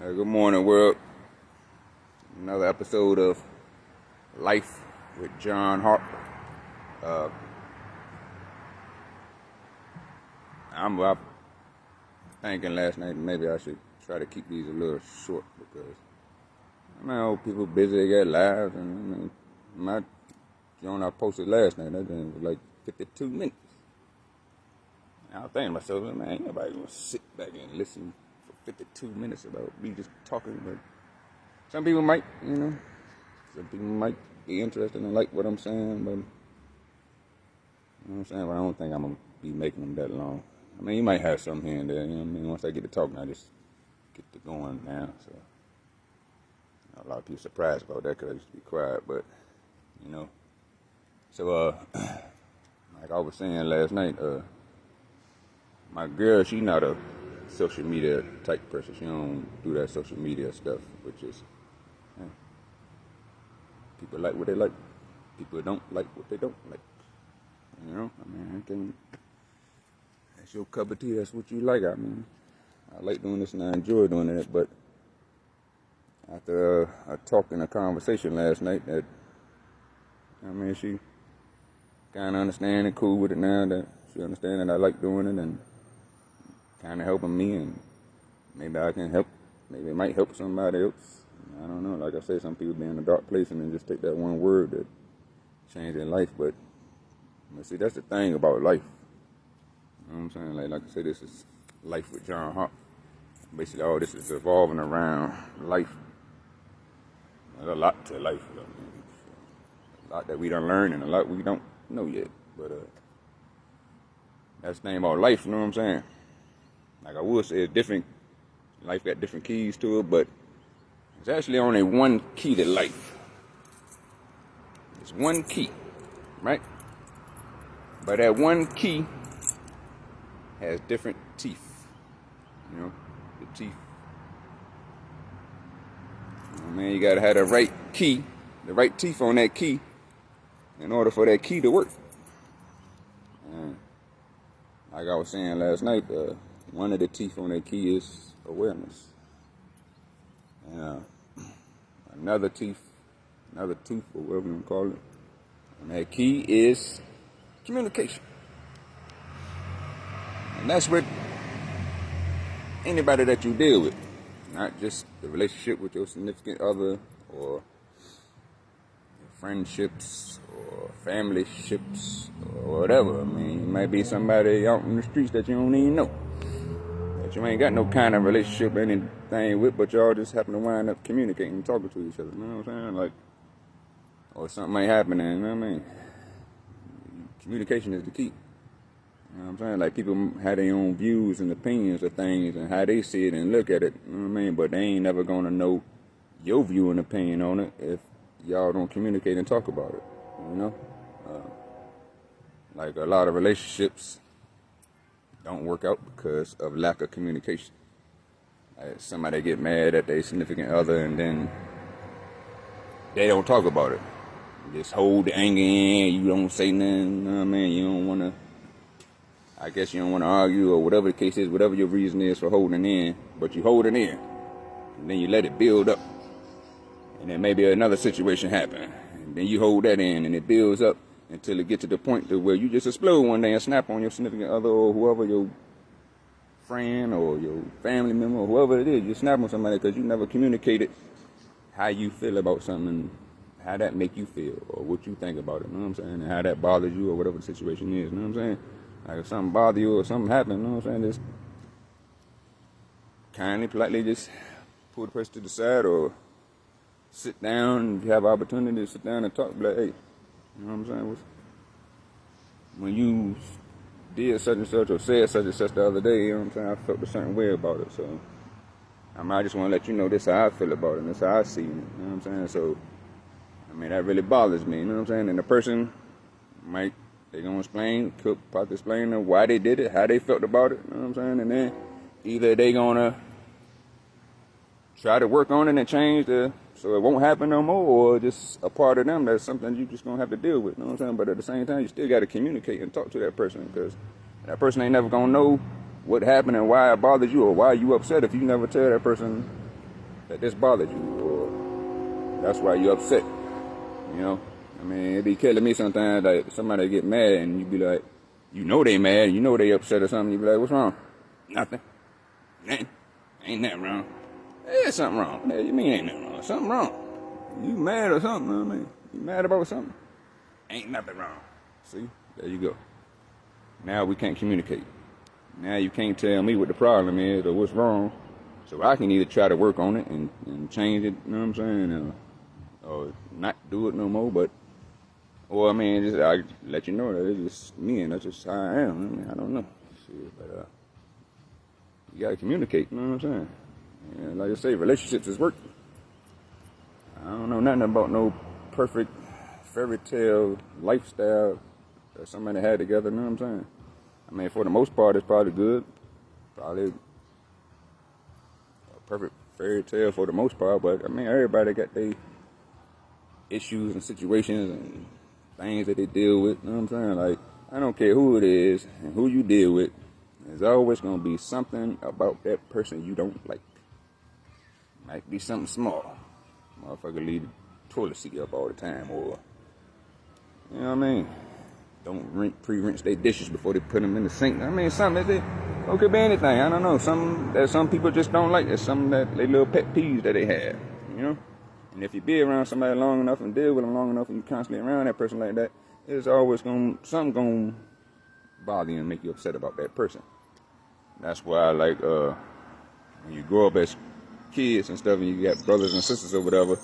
Good morning, world. Another episode of Life with John Harp. Uh, I'm up thinking last night maybe I should try to keep these a little short because I know people busy, they got lives, and I mean, my joint I posted last night, that thing was like 52 minutes. And I was thinking to myself, man, ain't nobody gonna sit back and listen for 52 minutes about me just talking, but some people might, some people might be interested and like what I'm saying, but but I don't think I'm gonna be making them that long. I mean, you might have some here and there, once I get to talking, I just get to going now, so a lot of people surprised about that because I used to be quiet, but, so, like I was saying last night, my girl, she not a social media type person. She don't do that social media stuff, which is, people like what they like. People don't like what they don't like. That's your cup of tea. That's what you like. I like doing this and I enjoy doing it. But after a talk and a conversation last night, that she kind of understand and cool with it now. That she understand that I like doing it and kind of helping me, and maybe I can help. Maybe it might help somebody else. I don't know. Like I say, some people be in a dark place and then just take that one word that change their life. But see, that's the thing about life. You know what I'm saying? Like I say, this is Life with John Harp. Basically, all this is evolving around life. There's a lot to life. A lot that we don't learn and a lot we don't know yet. But that's the thing about life. You know what I'm saying? Like I would say, it's different. Life got different keys to it, but there's actually only one key to life. It's one key, right? But that one key has different teeth. The teeth. You gotta have the right key, the right teeth on that key in order for that key to work. And like I was saying last night, one of the teeth on that key is awareness. And another tooth, or whatever you want to call it, and that key is communication. And that's with anybody that you deal with, not just the relationship with your significant other or friendships or family ships or whatever. It might be somebody out in the streets that you don't even know, that you ain't got no kind of relationship or anything with, but y'all just happen to wind up communicating and talking to each other. You know what I'm saying? Like, or something might happen, and communication is the key. You know what I'm saying? Like, people have their own views and opinions of things and how they see it and look at it. You know what I mean? But they ain't never gonna know your view and opinion on it if y'all don't communicate and talk about it. Like a lot of relationships don't work out because of lack of communication. Like somebody get mad at their significant other and then they don't talk about it. Just hold the anger in. You don't say nothing. You know what I mean? You don't want to. I guess you don't want to argue or whatever the case is, whatever your reason is for holding in, but you hold it in, and then you let it build up, and then maybe another situation happen, and then you hold that in, and it builds up until it gets to the point to where you just explode one day and snap on your significant other or whoever, your friend or your family member or whoever it is. You snap on somebody because you never communicated how you feel about something, how that make you feel, or what you think about it. You know what I'm saying? And how that bothers you or whatever the situation is. You know what I'm saying? Like if something bother you or something happen, you know what I'm saying? Just kindly, politely just pull the person to the side or sit down. If you have an opportunity to sit down and talk, be like, hey, you know what I'm saying? When you did such and such or said such and such the other day, you know what I'm saying? I felt a certain way about it. So I just want to let you know this is how I feel about it and this is how I see it. You know what I'm saying? So, that really bothers me. You know what I'm saying? And the person they're going to explain why they did it, how they felt about it, you know what I'm saying? And then either they going to try to work on it and change so it won't happen no more, or just a part of them that's something you just going to have to deal with, you know what I'm saying? But at the same time, you still got to communicate and talk to that person because that person ain't never going to know what happened and why it bothers you or why you upset if you never tell that person that this bothered you, or that's why you're upset. You know, I mean, it be killing me sometimes. Like somebody get mad and you be like, you know they mad, you know they upset or something. You be like, what's wrong? Nothing. Ain't nothing wrong. There's something wrong. Yeah, you mean ain't nothing wrong? Something wrong. You mad or something? I mean, you mad about something? Ain't nothing wrong. See, there you go. Now we can't communicate. Now you can't tell me what the problem is or what's wrong. So I can either try to work on it and change it, you know what I'm saying, or not do it no more, or I mean, just I let you know that it's just me and that's just how I am. I mean, I don't know. Shit, but you gotta communicate, you know what I'm saying? And like I say, relationships is work. I don't know nothing about no perfect fairy tale lifestyle that somebody had together, you know what I'm saying? I mean, for the most part, it's probably good. Probably a perfect fairy tale for the most part, but I mean, everybody got their issues and situations and things that they deal with, you know what I'm saying? Like, I don't care who it is and who you deal with, there's always going to be something about that person you don't like. Might be something small. Motherfucker leave the toilet seat up all the time, or, you know what I mean? Don't pre-rinse their dishes before they put them in the sink. I mean, something that it could be anything. I don't know. Something that some people just don't like. There's something that they little pet peeves that they have, you know? And if you be around somebody long enough and deal with them long enough and you constantly around that person like that, it's always something gonna bother you and make you upset about that person. That's why, like, when you grow up as kids and stuff and you got brothers and sisters or whatever,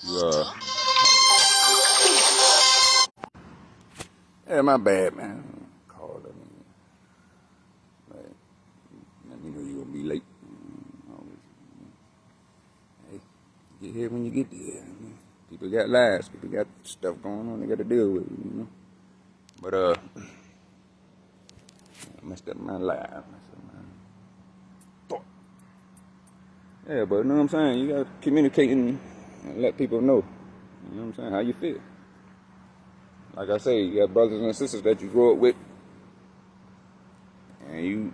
you, yeah, my bad, man. Call them. Like, let me know you're gonna be late. Hey, get here when you get there. People got lives. People got stuff going on they got to deal with, you know. But, I messed up my life. Messed up my thought. Yeah, but you know what I'm saying? You got to communicate and let people know. You know what I'm saying? How you feel. Like I say, you got brothers and sisters that you grow up with, and you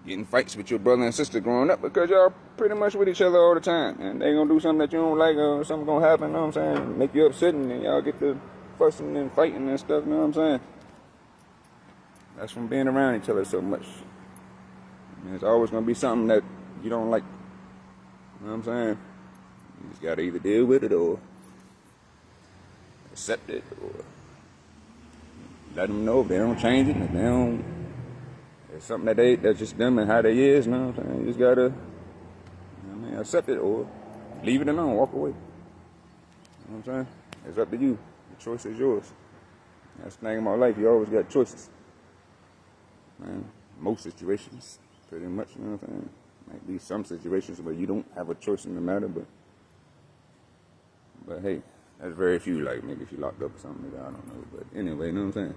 getting fights with your brother and sister growing up because y'all pretty much with each other all the time. And they gonna do something that you don't like or something gonna happen, you know what I'm saying? Make you upset and then y'all get to fussing and fighting and stuff, you know what I'm saying? That's from being around each other so much. I mean, it's always gonna be something that you don't like. You know what I'm saying? You just gotta either deal with it or accept it or let them know if they don't change it, if they don't, it's something that's just them and how they is, you know what I'm saying? You just gotta, you know what I mean, accept it or leave it alone, walk away. You know what I'm saying? It's up to you. The choice is yours. That's the thing about life, you always got choices. Man, most situations, pretty much, you know what I'm saying? Might be some situations where you don't have a choice in the matter, but hey, that's very few, like maybe if you locked up or something, maybe I don't know. But anyway, you know what I'm saying?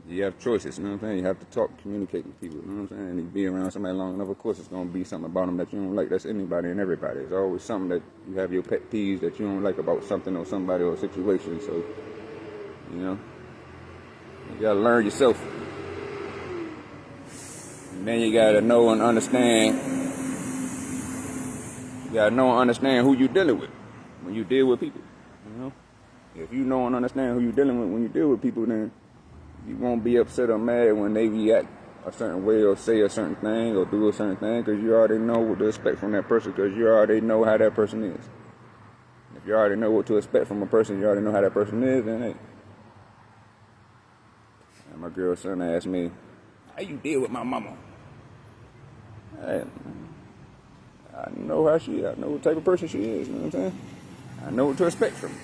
You have choices, you know what I'm saying? You have to talk, communicate with people, you know what I'm saying? And you be around somebody long enough, of course it's going to be something about them that you don't like. That's anybody and everybody. There's always something that you have your pet peeves that you don't like about something or somebody or a situation. So, you know, you got to learn yourself. And then you got to know and understand. You got to know and understand who you're dealing with when you deal with people, you know? If you know and understand who you're dealing with when you deal with people, then you won't be upset or mad when they react a certain way or say a certain thing or do a certain thing because you already know what to expect from that person because you already know how that person is. If you already know what to expect from a person, you already know how that person is, then hey. And my girl's son asked me, how you deal with my mama? Hey, I know how she is. I know what type of person she is, you know what I'm saying? I know what to expect from her.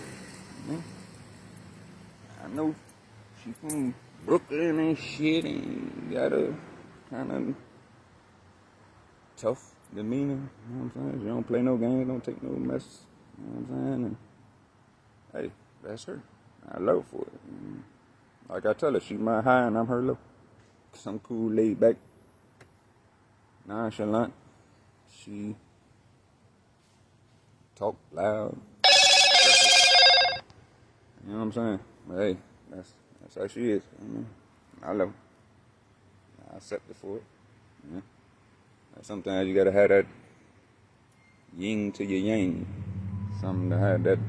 I know she from Brooklyn and shit and got a kind of tough demeanor, you know what I'm saying? She don't play no games, don't take no mess, you know what I'm saying? And hey, that's her. I love her for it. And like I tell her, she's my high and I'm her low. Some cool, laid back, nonchalant. She talk loud. You know what I'm saying? But hey, that's how she is. I love her. I accept her for it. Yeah. Sometimes you gotta have that yin to your yang. Something to have that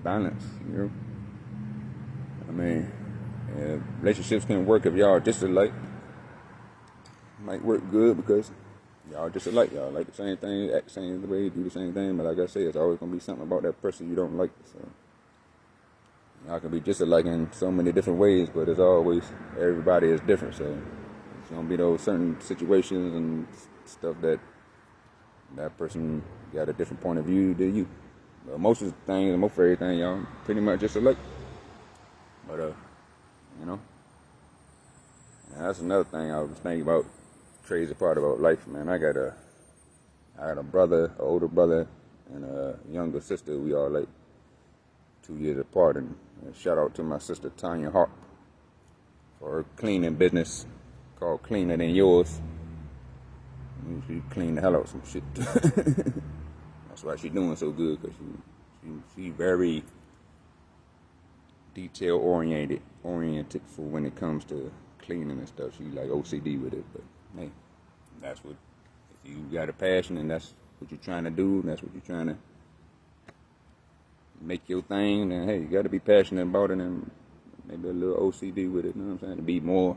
balance, you know. I mean, relationships can work if y'all just alike. Might work good because y'all just alike. Y'all like the same thing, act the same way, do the same thing. But like I say, it's always gonna be something about that person you don't like. So y'all can be just alike in so many different ways, but as always, everybody is different. So it's gonna be those certain situations and stuff that person got a different point of view than you. But most of the things, most of everything, y'all pretty much just alike. But you know, that's another thing I was thinking about. Crazy part about life, man. I got a brother, an older brother, and a younger sister. We are like 2 years apart. And shout out to my sister Tanya Harp for her cleaning business called Cleaner Than Yours. She cleaned the hell out of some shit. That's why she doing so good, because she very detail oriented for when it comes to cleaning and stuff. She like OCD with it, but hey, that's what, if you got a passion and that's what you're trying to do, and that's what you're trying to make your thing, then hey, you got to be passionate about it and maybe a little OCD with it, you know what I'm saying, to be more,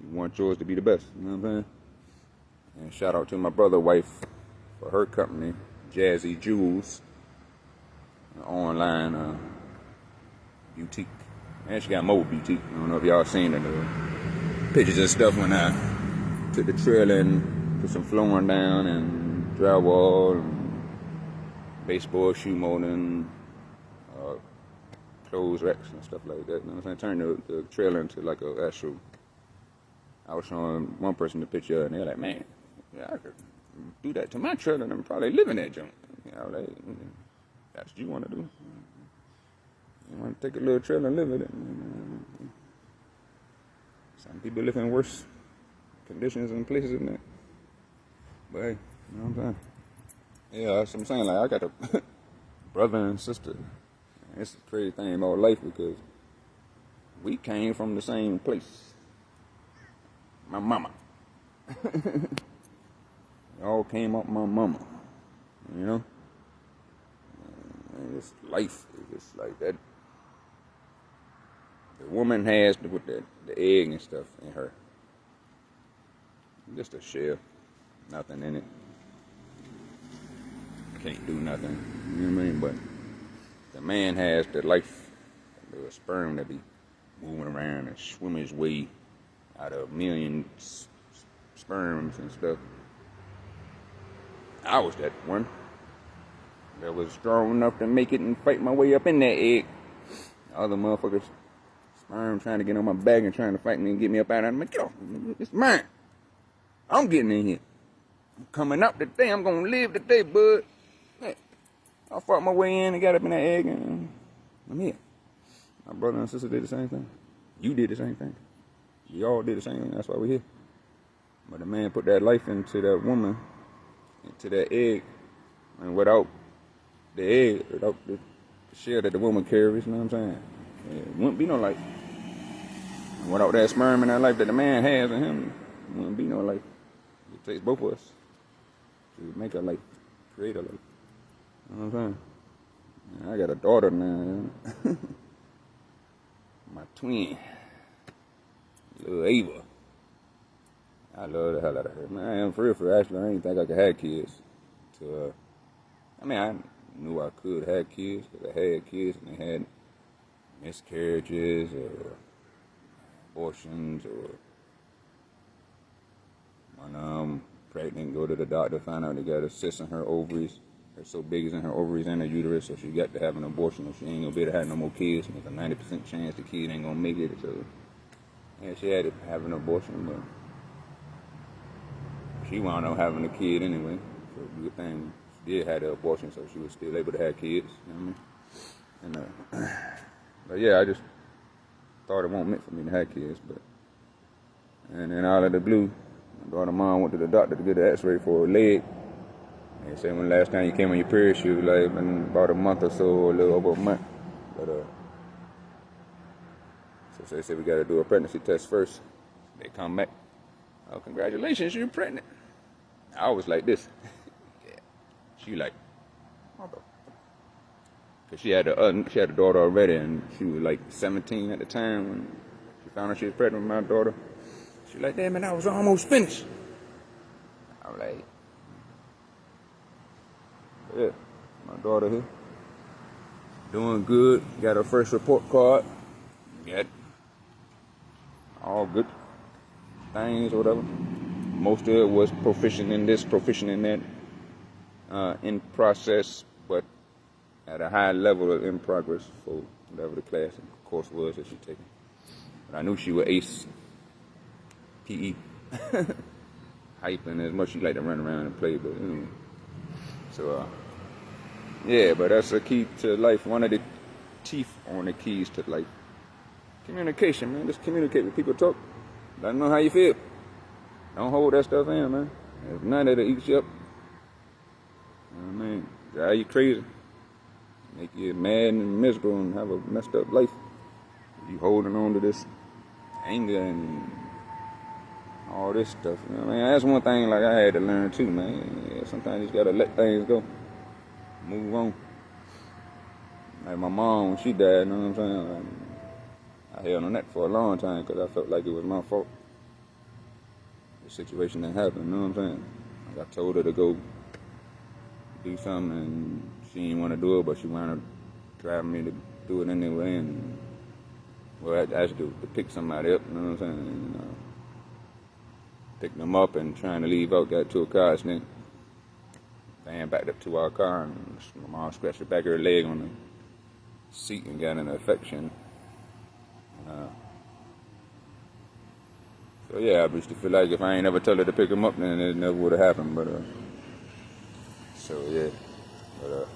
you want yours to be the best, you know what I'm saying. And shout out to my brother's wife for her company, Jazzy Jewels, an online boutique. And she got more boutique. I don't know if y'all seen it, pictures and stuff when I took the trailer and put some flooring down and drywall and baseboard, shoe molding, clothes racks and stuff like that. You know what I'm saying? Turned the trailer into like a actual. I was showing one person the picture and they're like, man, yeah, I could do that to my trailer and I'm probably living that junk. You know, like, that's what you want to do. You want to take a little trailer and live with it. Some people live in worse conditions and places than that. But hey, you know what I'm saying? Yeah, that's what I'm saying. Like, I got a brother and sister. It's a crazy thing about life because we came from the same place. My mama. It all came up my mama. You know? And it's life. It's just like that. The woman has with the egg and stuff in her. Just a shell. Nothing in it. Can't do nothing. You know what I mean? But the man has the life. The sperm that be moving around and swimming his way out of millions sperms and stuff. I was that one that was strong enough to make it and fight my way up in that egg. Other motherfuckers, sperm trying to get on my back and trying to fight me and get me up out of it. I'm like, get off, it's mine. I'm getting in here. I'm coming up today. I'm gonna live today, bud. Hey, I fought my way in and got up in that egg and I'm here. My brother and sister did the same thing. You did the same thing. We all did the same thing. That's why we're here. But the man put that life into that woman, into that egg, and without the egg, without the shell that the woman carries, you know what I'm saying? It wouldn't be no life. And without that sperm and that life that the man has in him, it wouldn't be no life. It takes both of us to make a life, create a life. You know what I'm saying? And I got a daughter now. My twin, little Ava. I love the hell out of her. Man, I am for real. Actually, I didn't think I could have kids. I mean, I knew I could have kids because I had kids and they had miscarriages or abortions or when pregnant, go to the doctor, find out they got a cyst in her ovaries. They're so big as in her ovaries and her uterus, so she got to have an abortion or she ain't gonna be able to have no more kids. There's a 90% chance the kid ain't gonna make it. So yeah, she had to have an abortion, but she wound up having a kid anyway. So good thing she did have the abortion, so she was still able to have kids. You know what I mean? And but yeah, I just thought it wasn't meant for me to have kids. But and then out of the blue, my daughter's mom went to the doctor to get an X-ray for her leg. And said when last time you came on your period, she was like been about a month or so, or a little over a month. But so they said we got to do a pregnancy test first. They come back. Oh, congratulations, you're pregnant. I was like this. Yeah. she like, mother. Cause she had a daughter already, and she was like 17 at the time when she found out she was pregnant with my daughter. She was like, damn man, I was almost finished. I was like, yeah, my daughter here. Doing good, got her first report card. Got all good things or whatever. Most of it was proficient in this, proficient in that, in process, but at a high level of in progress for whatever the class and course was that she taking. But I knew she would ace PE. Hyping as much as she like to run around and play, but so yeah, but that's a key to life. One of the teeth on the keys to life. Communication, man. Just communicate with people. Talk. Let them know how you feel. Don't hold that stuff in, man. If none of it eats you up, you know what I mean? Drive you crazy. Make you mad and miserable and have a messed up life. You holding on to this anger and all this stuff. You know what I mean? That's one thing like I had to learn too, man. Yeah, sometimes you just gotta let things go. Move on. Like my mom, when she died, you know what I'm saying? Like, I held on that for a long time because I felt like it was my fault. The situation that happened, you know what I'm saying? Like I told her to go do something and she didn't want to do it, but she wanted to drive me to do it anyway. And well, I asked her to pick somebody up, you know what I'm saying? And, picked them up and trying to leave out, got to a car accident. Van backed up to our car and my mom scratched the back of her leg on the seat and got an infection. So yeah, I used to feel like if I ain't never told her to pick him up, then it never would have happened. But so yeah, but